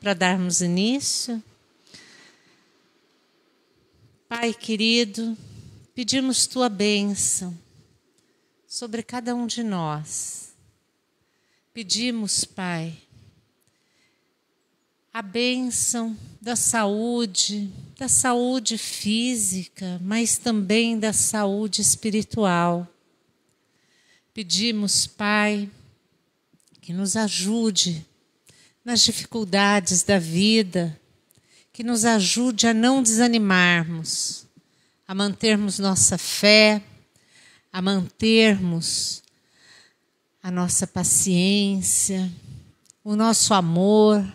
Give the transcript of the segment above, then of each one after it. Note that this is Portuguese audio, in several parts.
Para darmos início. Pai querido, pedimos Tua bênção sobre cada um de nós. Pedimos, Pai, a bênção da saúde física, mas também da saúde espiritual. Pedimos, Pai, que nos ajude nas dificuldades da vida, que nos ajude a não desanimarmos, a mantermos nossa fé, a mantermos a nossa paciência, o nosso amor.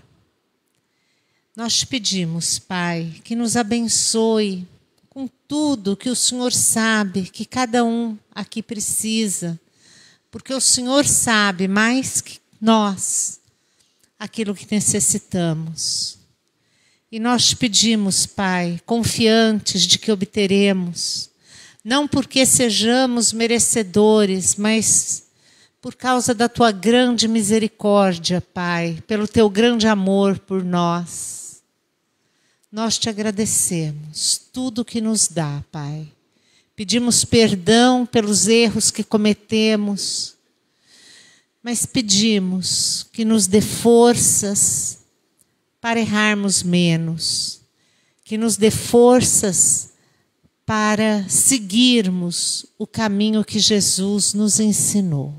Nós te pedimos, Pai, que nos abençoe com tudo que o Senhor sabe que cada um aqui precisa, porque o Senhor sabe mais que nós aquilo que necessitamos. E nós te pedimos, Pai, confiantes de que obteremos, não porque sejamos merecedores, mas por causa da Tua grande misericórdia, Pai, pelo Teu grande amor por nós. Nós te agradecemos tudo que nos dá, Pai. Pedimos perdão pelos erros que cometemos, mas pedimos que nos dê forças para errarmos menos, que nos dê forças para seguirmos o caminho que Jesus nos ensinou.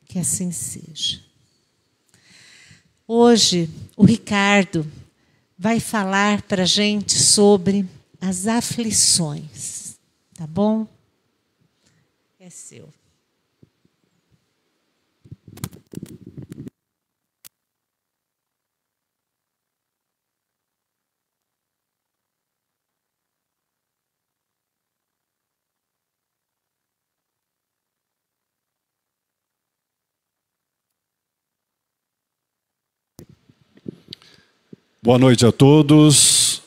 Que assim seja. Hoje, o Ricardo vai falar para a gente sobre as aflições, tá bom? É seu. Boa noite a todos.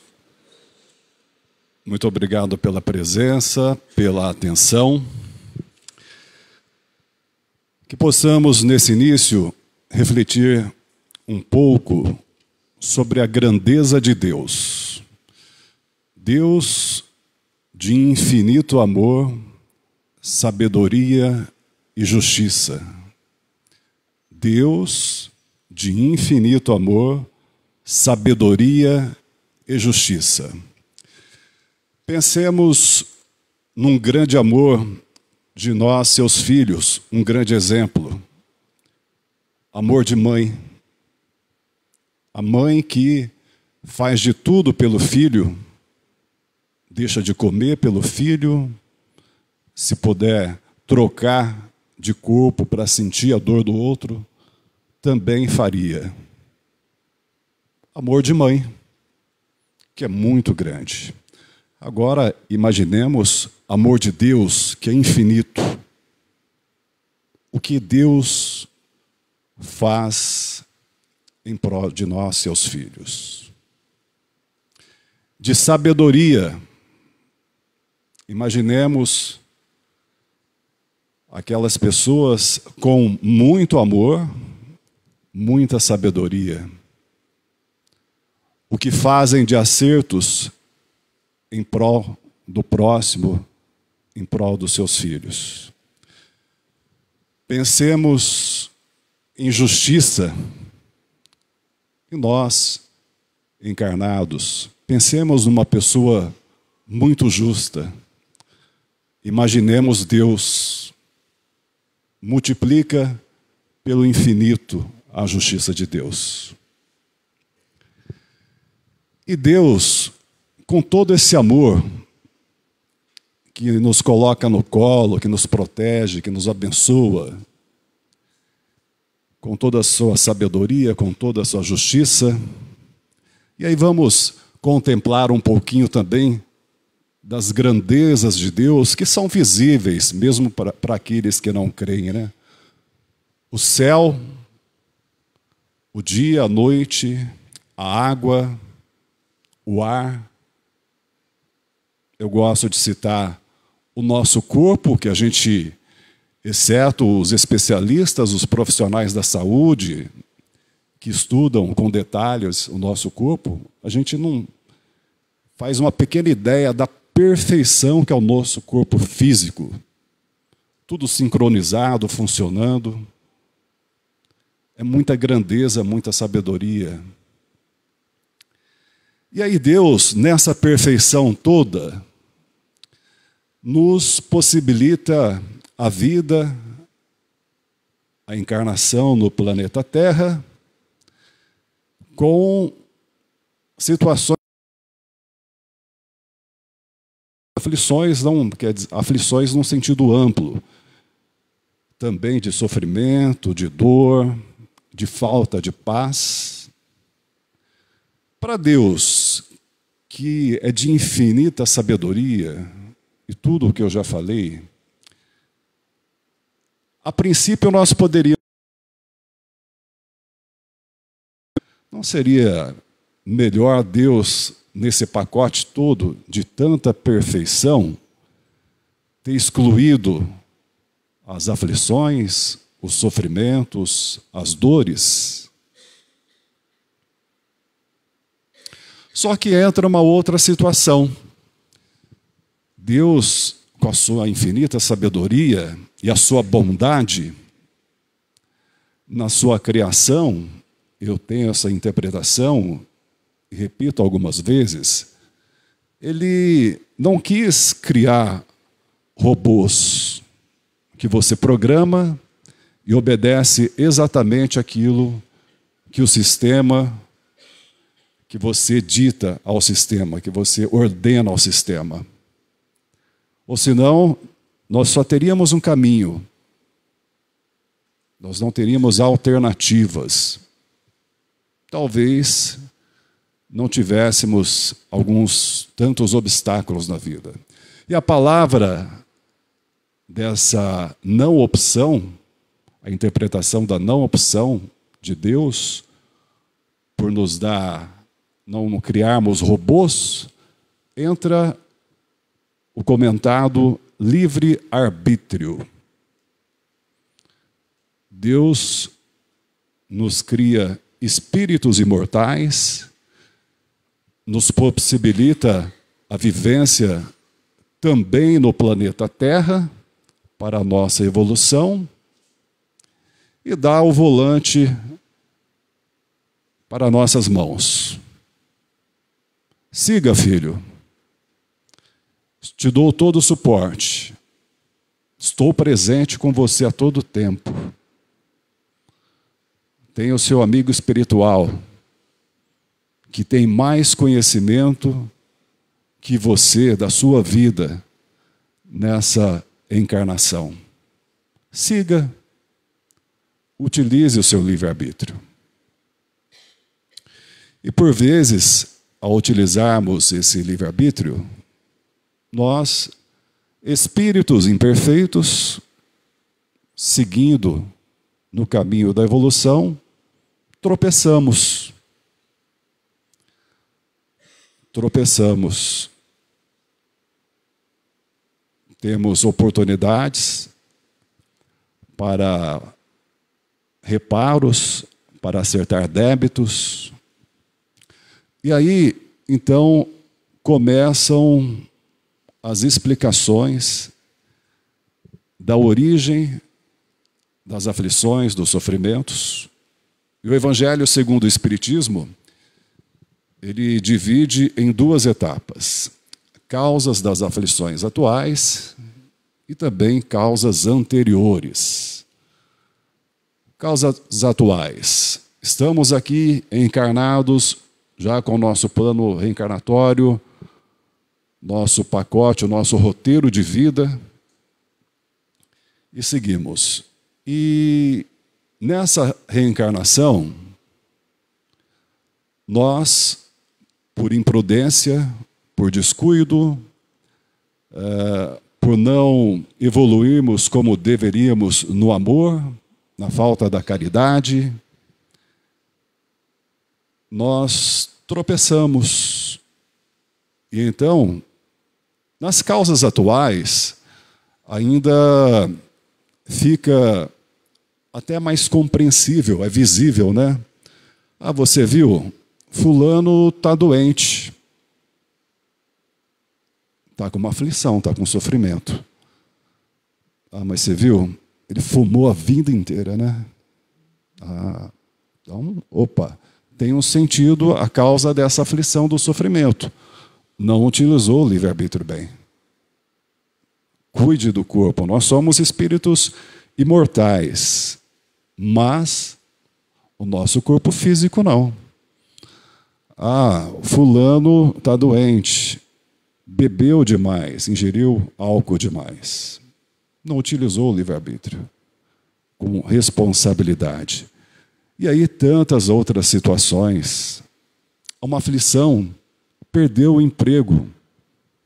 Muito obrigado pela presença, pela atenção. Que possamos, nesse início, refletir um pouco sobre a grandeza de Deus. Deus de infinito amor, sabedoria e justiça. Deus de infinito amor, sabedoria e justiça. Pensemos num grande amor de nós, seus filhos, um grande exemplo. Amor de mãe. A mãe que faz de tudo pelo filho, deixa de comer pelo filho, se puder trocar de corpo para sentir a dor do outro, também faria. Amor de mãe, que é muito grande. Agora, imaginemos amor de Deus, que é infinito. O que Deus faz em prol de nós, seus filhos. De sabedoria, imaginemos aquelas pessoas com muito amor, muita sabedoria. O que fazem de acertos em prol do próximo, em prol dos seus filhos. Pensemos em justiça, em nós, encarnados. Pensemos numa pessoa muito justa. Imaginemos Deus. Multiplica pelo infinito a justiça de Deus. E Deus, com todo esse amor que nos coloca no colo, que nos protege, que nos abençoa, com toda a sua sabedoria, com toda a sua justiça. E aí vamos contemplar um pouquinho também das grandezas de Deus, que são visíveis, mesmo para aqueles que não creem, né? O céu, o dia, a noite, a água, o ar. Eu gosto de citar o nosso corpo, que a gente, exceto os especialistas, os profissionais da saúde, que estudam com detalhes o nosso corpo, a gente não faz uma pequena ideia da perfeição que é o nosso corpo físico. Tudo sincronizado, funcionando. É muita grandeza, muita sabedoria. E aí Deus, nessa perfeição toda, nos possibilita a vida, a encarnação no planeta Terra, com situações, aflições num sentido amplo, também de sofrimento, de dor, de falta de paz. Para Deus, que é de infinita sabedoria, e tudo o que eu já falei, a princípio nós poderíamos. Não seria melhor Deus, nesse pacote todo de tanta perfeição, ter excluído as aflições, os sofrimentos, as dores? Só que entra uma outra situação. Deus, com a sua infinita sabedoria e a sua bondade, na sua criação, eu tenho essa interpretação, e repito algumas vezes, ele não quis criar robôs que você programa e obedece exatamente aquilo que o sistema, que você dita ao sistema, que você ordena ao sistema. Ou senão, nós só teríamos um caminho. Nós não teríamos alternativas. Talvez não tivéssemos alguns tantos obstáculos na vida. E a palavra dessa não opção, a interpretação da não opção de Deus, por nos dar, não criarmos robôs, entra o comentado livre-arbítrio. Deus nos cria espíritos imortais, nos possibilita a vivência também no planeta Terra, para a nossa evolução, e dá o volante para nossas mãos. Siga, filho. Te dou todo o suporte. Estou presente com você a todo tempo. Tem o seu amigo espiritual, que tem mais conhecimento que você da sua vida nessa encarnação. Siga, utilize o seu livre-arbítrio. E por vezes, ao utilizarmos esse livre-arbítrio, nós, espíritos imperfeitos, seguindo no caminho da evolução, tropeçamos. Temos oportunidades para reparos, para acertar débitos. E aí, então, começam as explicações da origem das aflições, dos sofrimentos. E o Evangelho segundo o Espiritismo, ele divide em duas etapas: causas das aflições atuais e também causas anteriores. Causas atuais. Estamos aqui encarnados, já com o nosso plano reencarnatório, nosso pacote, o nosso roteiro de vida, e seguimos. E nessa reencarnação, nós, por imprudência, por descuido, por não evoluirmos como deveríamos no amor, na falta da caridade, nós tropeçamos. E então, nas causas atuais, ainda fica até mais compreensível, é visível, né? Ah, você viu? Fulano está doente. Está com uma aflição, está com sofrimento. Ah, mas você viu? Ele fumou a vida inteira, né? Ah, então, opa, tem um sentido a causa dessa aflição do sofrimento. Não utilizou o livre-arbítrio bem. Cuide do corpo. Nós somos espíritos imortais, mas o nosso corpo físico não. Ah, fulano está doente, bebeu demais, ingeriu álcool demais. Não utilizou o livre-arbítrio com responsabilidade. E aí tantas outras situações. Uma aflição, perdeu o emprego.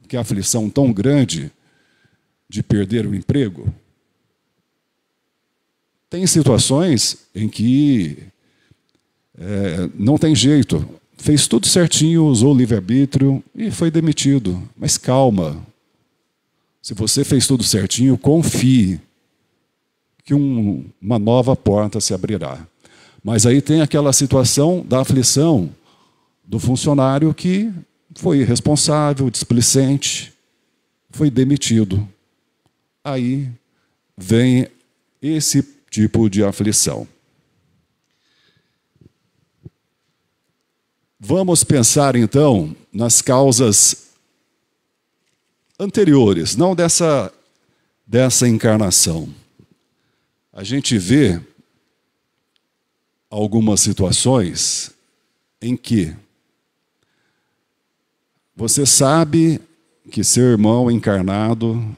Que aflição tão grande de perder o emprego. Tem situações em que não tem jeito. Fez tudo certinho, usou o livre-arbítrio e foi demitido. Mas calma. Se você fez tudo certinho, confie que uma nova porta se abrirá. Mas aí tem aquela situação da aflição do funcionário que foi irresponsável, displicente, foi demitido. Aí vem esse tipo de aflição. Vamos pensar então nas causas anteriores, não dessa encarnação. A gente vê algumas situações em que você sabe que seu irmão encarnado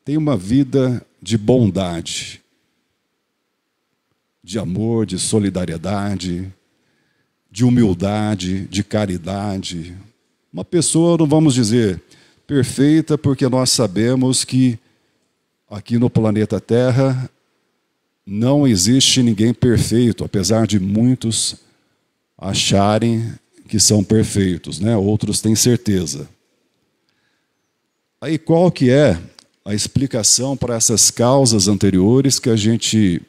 tem uma vida de bondade, de amor, de solidariedade, de humildade, de caridade. Uma pessoa, não vamos dizer perfeita, porque nós sabemos que aqui no planeta Terra não existe ninguém perfeito, apesar de muitos acharem que são perfeitos, né? Outros têm certeza. Aí qual que é a explicação para essas causas anteriores que a gente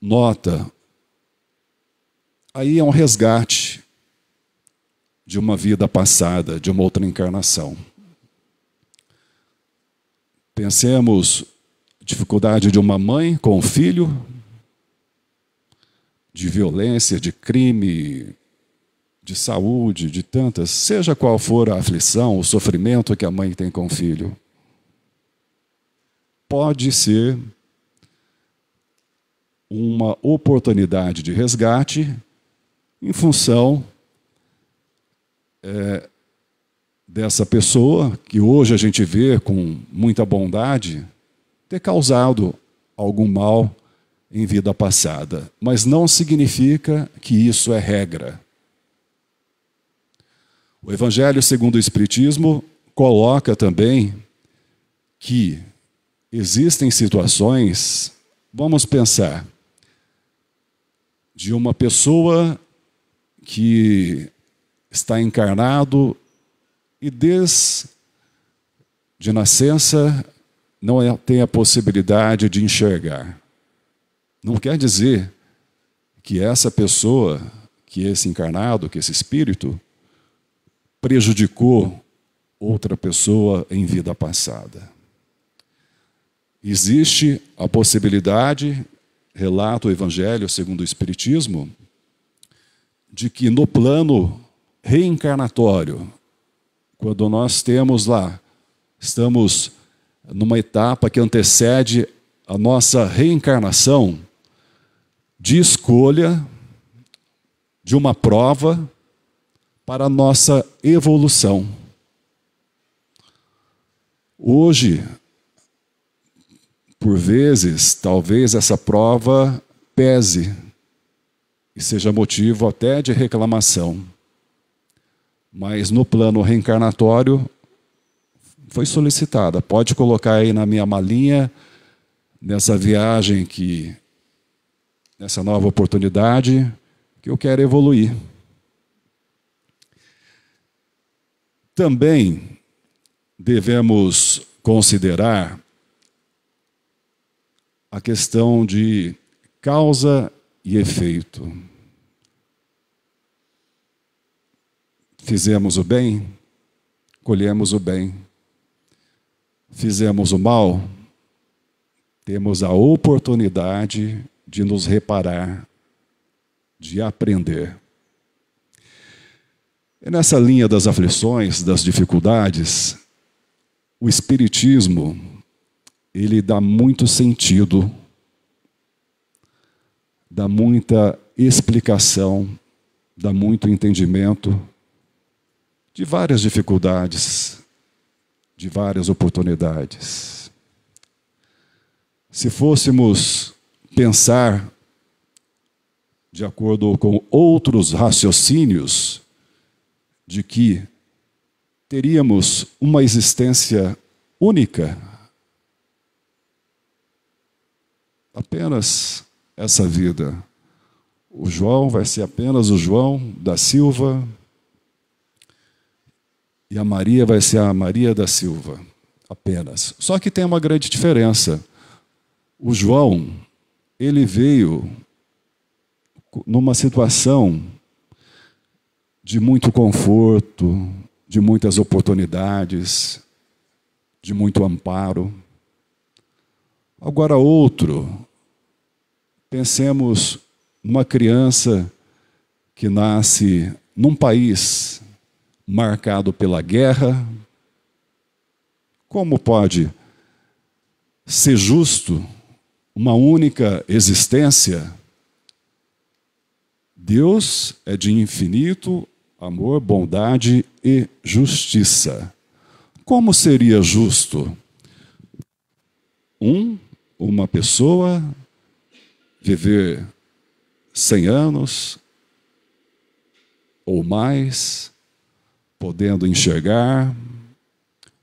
nota? Aí é um resgate de uma vida passada, de uma outra encarnação. Pensemos dificuldade de uma mãe com o filho, de violência, de crime, de saúde, de tantas, seja qual for a aflição, o sofrimento que a mãe tem com o filho. Pode ser uma oportunidade de resgate em função dessa pessoa, que hoje a gente vê com muita bondade, ter causado algum mal em vida passada. Mas não significa que isso é regra. O Evangelho segundo o Espiritismo coloca também que existem situações, vamos pensar, de uma pessoa que está encarnado e desde nascença não tem a possibilidade de enxergar. Não quer dizer que essa pessoa, que esse encarnado, que esse espírito, prejudicou outra pessoa em vida passada. Existe a possibilidade, relata o Evangelho segundo o Espiritismo, de que no plano reencarnatório, quando nós temos lá, estamos numa etapa que antecede a nossa reencarnação, de escolha de uma prova para a nossa evolução. Hoje, por vezes, talvez essa prova pese e seja motivo até de reclamação. Mas no plano reencarnatório foi solicitada. Pode colocar aí na minha malinha, nessa viagem nessa nova oportunidade, que eu quero evoluir. Também devemos considerar a questão de causa e efeito. Fizemos o bem, colhemos o bem. Fizemos o mal, temos a oportunidade de nos reparar, de aprender. E nessa linha das aflições, das dificuldades, o Espiritismo, ele dá muito sentido, dá muita explicação, dá muito entendimento de várias dificuldades, de várias oportunidades. Se fôssemos pensar de acordo com outros raciocínios, de que teríamos uma existência única, apenas essa vida. O João vai ser apenas o João da Silva, e a Maria vai ser a Maria da Silva, apenas. Só que tem uma grande diferença. O João, ele veio numa situação de muito conforto, de muitas oportunidades, de muito amparo. Agora outro, pensemos numa criança que nasce num país marcado pela guerra. Como pode ser justo uma única existência? Deus é de infinito amor, bondade e justiça. Como seria justo uma pessoa viver 100 anos ou mais, podendo enxergar,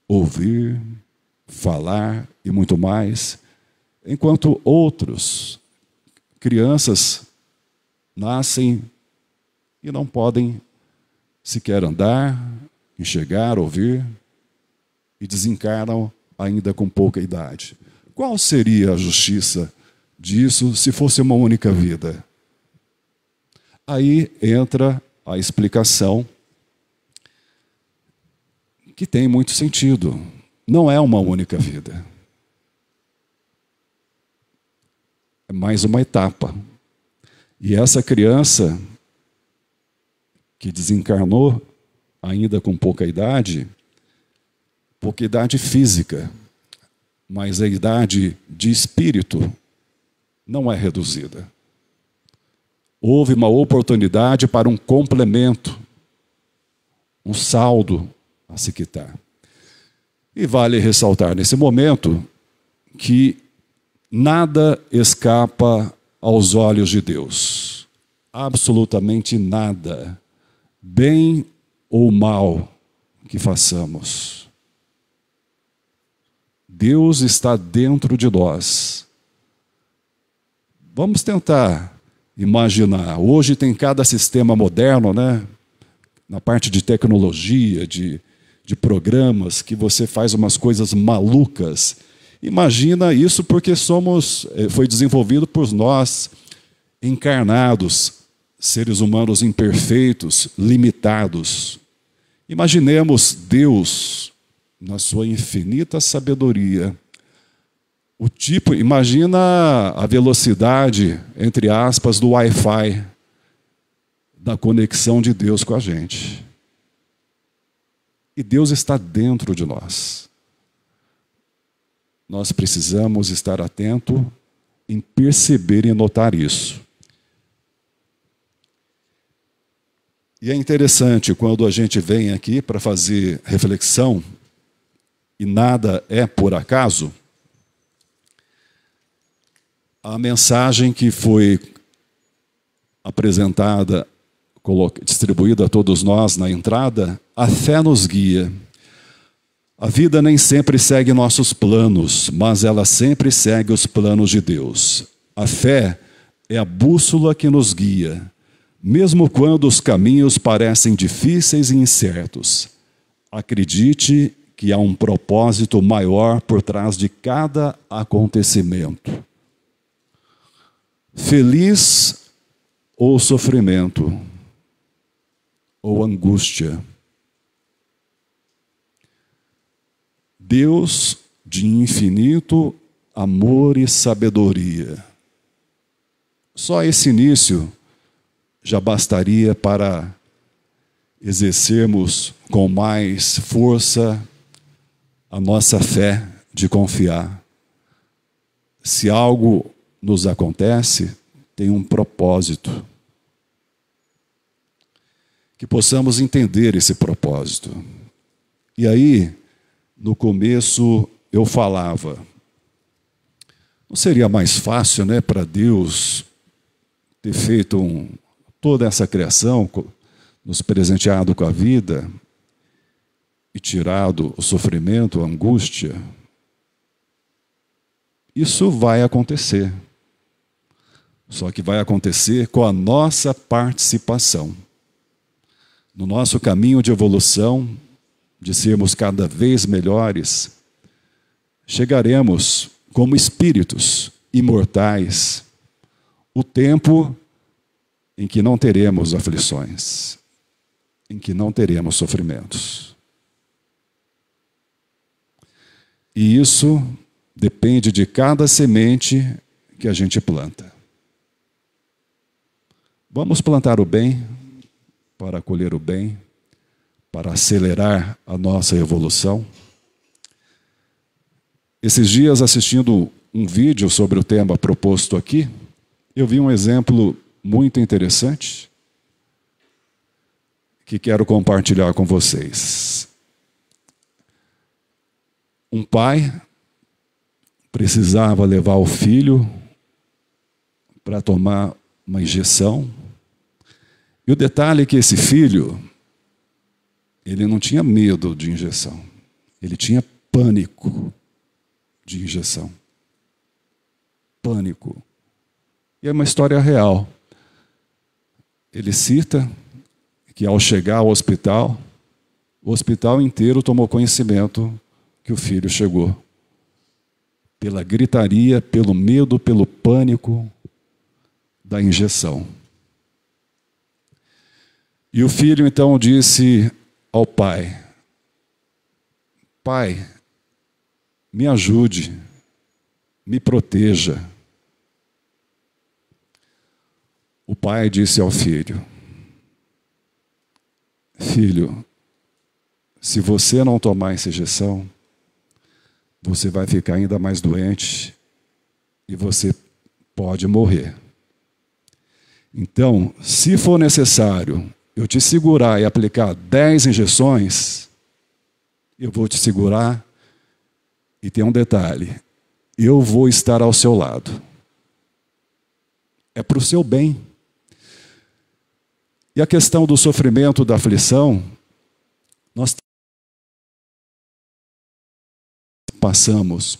ouvir, falar e muito mais, enquanto outros, crianças, nascem e não podem sequer andar, enxergar, ouvir, e desencarnam ainda com pouca idade. Qual seria a justiça disso se fosse uma única vida? Aí entra a explicação que tem muito sentido. Não é uma única vida. É mais uma etapa. E essa criança que desencarnou ainda com pouca idade física, mas a idade de espírito não é reduzida. Houve uma oportunidade para um complemento, um saldo a se quitar. E vale ressaltar nesse momento que nada escapa aos olhos de Deus. Absolutamente nada, bem ou mal que façamos. Deus está dentro de nós. Vamos tentar imaginar. Hoje tem cada sistema moderno, né? Na parte de tecnologia, de programas, que você faz umas coisas malucas. Imagina isso porque foi desenvolvido por nós, encarnados, seres humanos imperfeitos, limitados. Imaginemos Deus, na sua infinita sabedoria. Imagina a velocidade, entre aspas, do Wi-Fi, da conexão de Deus com a gente. E Deus está dentro de nós. Nós precisamos estar atentos em perceber e notar isso. E é interessante quando a gente vem aqui para fazer reflexão, e nada é por acaso, a mensagem que foi apresentada, distribuída a todos nós na entrada, a fé nos guia. A vida nem sempre segue nossos planos, mas ela sempre segue os planos de Deus. A fé é a bússola que nos guia, mesmo quando os caminhos parecem difíceis e incertos. Acredite que há um propósito maior por trás de cada acontecimento. Feliz ou sofrimento, ou angústia. Deus de infinito amor e sabedoria. Só esse início já bastaria para exercermos com mais força a nossa fé de confiar. Se algo nos acontece, tem um propósito. Que possamos entender esse propósito. E aí, no começo, eu falava, não seria mais fácil, né, para Deus ter feito toda essa criação, nos presenteado com a vida e tirado o sofrimento, a angústia? Isso vai acontecer. Só que vai acontecer com a nossa participação. No nosso caminho de evolução, de sermos cada vez melhores, chegaremos como espíritos imortais o tempo em que não teremos aflições, em que não teremos sofrimentos. E isso depende de cada semente que a gente planta. Vamos plantar o bem para colher o bem, para acelerar a nossa evolução. Esses dias, assistindo um vídeo sobre o tema proposto aqui, eu vi um exemplo muito interessante que quero compartilhar com vocês. Um pai precisava levar o filho para tomar uma injeção. E o detalhe é que esse filho, ele não tinha medo de injeção. Ele tinha pânico de injeção. Pânico. E é uma história real. Ele cita que ao chegar ao hospital, o hospital inteiro tomou conhecimento que o filho chegou. Pela gritaria, pelo medo, pelo pânico da injeção. E o filho então disse ao pai: Pai, me ajude, me proteja. O pai disse ao filho: Filho, se você não tomar essa injeção, você vai ficar ainda mais doente e você pode morrer. Então, se for necessário eu te segurar e aplicar 10 injeções, eu vou te segurar. E tem um detalhe: eu vou estar ao seu lado. É para o seu bem. E a questão do sofrimento, da aflição, nós passamos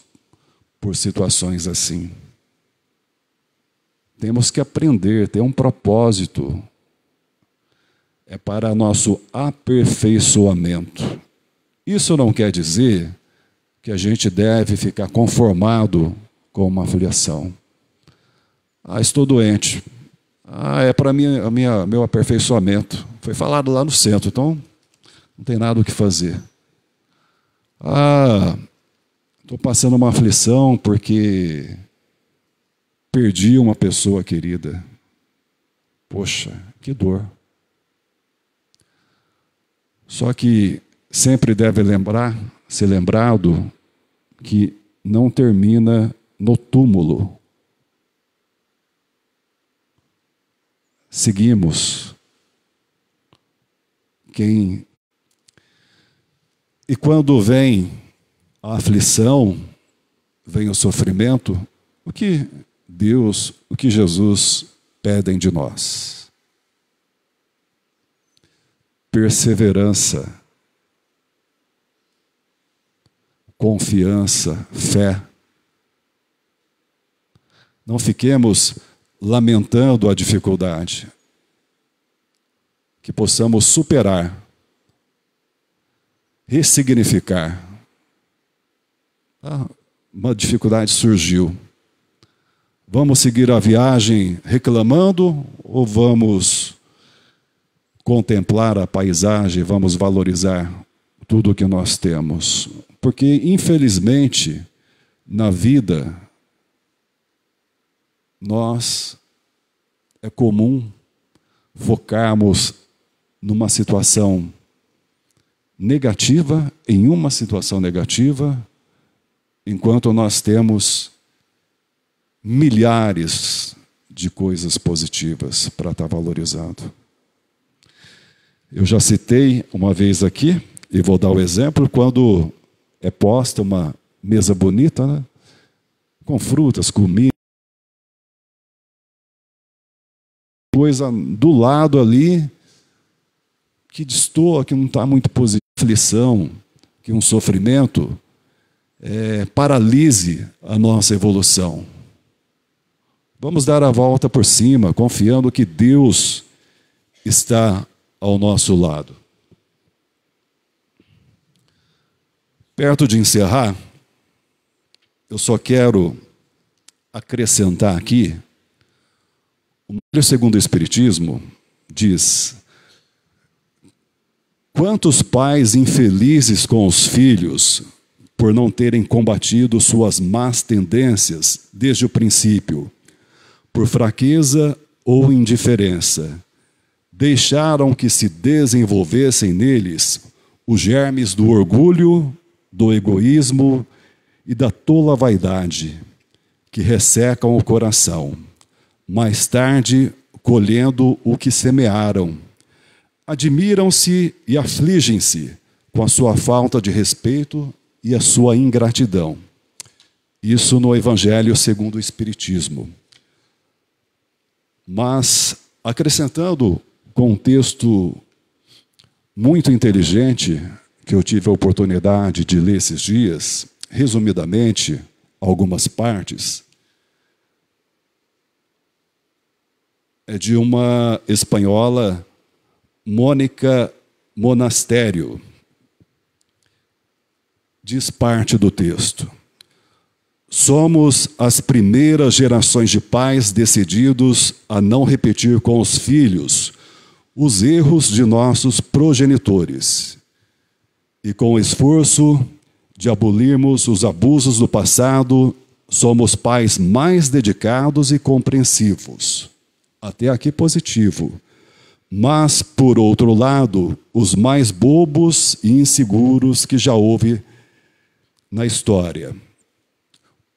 por situações assim. Temos que aprender, ter um propósito. É para nosso aperfeiçoamento. Isso não quer dizer que a gente deve ficar conformado com uma aflição. Estou doente. É para meu aperfeiçoamento. Foi falado lá no centro, então não tem nada o que fazer. Estou passando uma aflição porque perdi uma pessoa querida. Poxa, que dor. Só que sempre deve ser lembrado que não termina no túmulo. Seguimos. E quando vem a aflição, vem o sofrimento, o que Deus, o que Jesus pedem de nós? Perseverança, confiança, fé. Não fiquemos lamentando a dificuldade. Que possamos superar, ressignificar. Uma dificuldade surgiu. Vamos seguir a viagem reclamando ou vamos contemplar a paisagem, vamos valorizar tudo o que nós temos? Porque, infelizmente, na vida, é comum focarmos numa situação negativa, em uma situação negativa, enquanto nós temos milhares de coisas positivas para estar valorizado. Eu já citei uma vez aqui, e vou dar o exemplo, quando é posta uma mesa bonita, né, com frutas, comida, coisa do lado ali que destoa, que não está muito positiva, aflição, que um sofrimento paralise a nossa evolução. Vamos dar a volta por cima, confiando que Deus está ao nosso lado. Perto de encerrar, eu só quero acrescentar aqui, o Evangelho segundo o Espiritismo diz: quantos pais infelizes com os filhos por não terem combatido suas más tendências desde o princípio, por fraqueza ou indiferença, deixaram que se desenvolvessem neles os germes do orgulho, do egoísmo e da tola vaidade, que ressecam o coração, mais tarde colhendo o que semearam. Admiram-se e afligem-se com a sua falta de respeito e a sua ingratidão. Isso no Evangelho segundo o Espiritismo. Mas, acrescentando com um texto muito inteligente, que eu tive a oportunidade de ler esses dias, resumidamente, algumas partes, é de uma espanhola, Mônica Monastério. Diz parte do texto: somos as primeiras gerações de pais decididos a não repetir com os filhos os erros de nossos progenitores e, com o esforço de abolirmos os abusos do passado, somos pais mais dedicados e compreensivos. Até aqui positivo. Mas, por outro lado, os mais bobos e inseguros que já houve na história.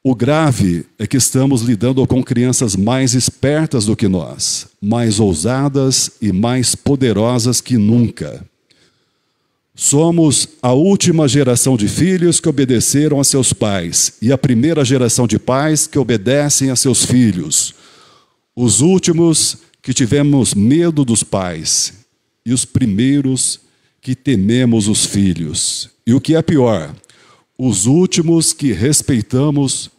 O grave é que estamos lidando com crianças mais espertas do que nós, mais ousadas e mais poderosas que nunca. Somos a última geração de filhos que obedeceram a seus pais e a primeira geração de pais que obedecem a seus filhos. Os últimos que tivemos medo dos pais e os primeiros que tememos os filhos. E o que é pior, os últimos que respeitamos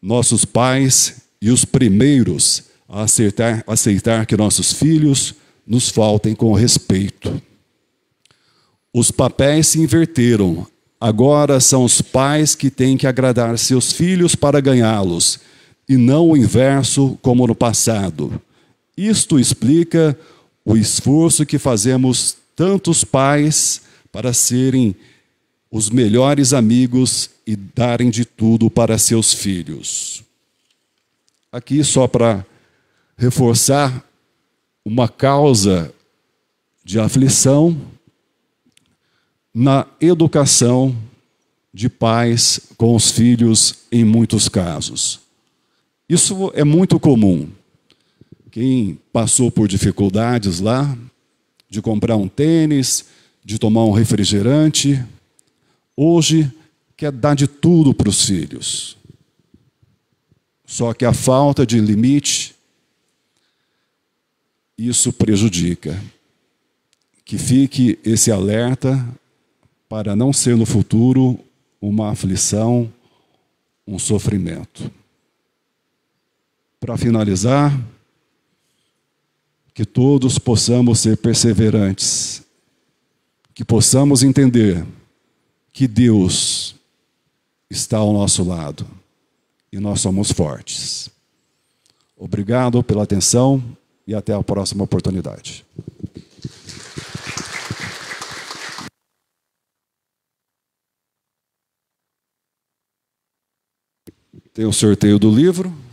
nossos pais e os primeiros a aceitar que nossos filhos nos faltem com respeito. Os papéis se inverteram. Agora são os pais que têm que agradar seus filhos para ganhá-los, e não o inverso como no passado. Isto explica o esforço que fazemos tantos pais para serem os melhores amigos e darem de tudo para seus filhos. Aqui, só para reforçar uma causa de aflição na educação de pais com os filhos em muitos casos. Isso é muito comum. Quem passou por dificuldades lá, de comprar um tênis, de tomar um refrigerante, hoje quer dar de tudo para os filhos. Só que a falta de limite, isso prejudica. Que fique esse alerta para não ser no futuro uma aflição, um sofrimento. Para finalizar, que todos possamos ser perseverantes, que possamos entender que Deus está ao nosso lado e nós somos fortes. Obrigado pela atenção e até a próxima oportunidade. Tem o sorteio do livro.